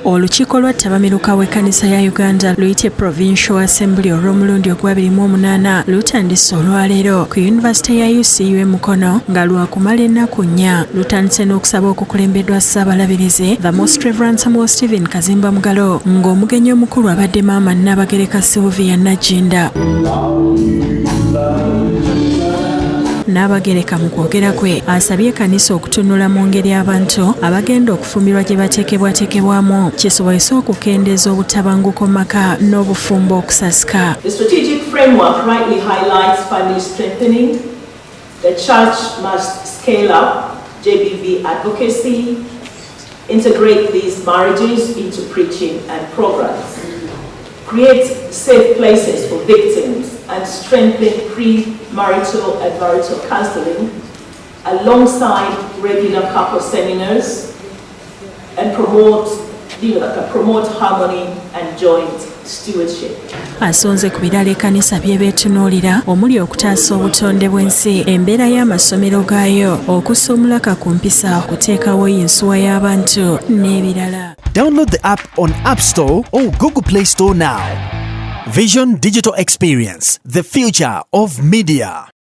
Olukiiko lwa ttabamiruka w'Ekkanisa ya Uganda luyite Provincial Assembly olw'omulundi ogwa-28 lutandise olwaleero ku Yunivasite ya UCU e Mukono nga lwakumala ennaku 4. Lutandise n'okusaba okukulembeddwa Ssaabalabirizi the Most Reverend Samuel Stephen Kazimba Mugalo ng'omugenyi omukulu abadde Maama Nnaabagereka Sylvia Najjinda. Nnaabagereka mu kwogera kwe asabye Ekkanisa okutunula mu ngeri abantu abagenda okufumbirwa gye bateekebwateekebwamu kisobozese okukendeeza obutabanguko maka n'obufumbo okusasika. The strategic framework rightly highlights family strengthening. The church must scale up JBV advocacy, integrate these marriages into preaching and programs, create safe places for victims, and strengthen pre-marital and marital counseling alongside regular couple seminars and promote harmony and joint stewardship. Asonze ku birala Ekkanisa bye beetunuulira omuli okutaasa obutonde bw'ensi, embeera y'amasomero gaayo, okussa omulaka ku mpisa, okuteekawo ensuwa y'abantu n'ebirala. Download the app on App Store or Google Play Store now. Vision Digital Experience, the future of media.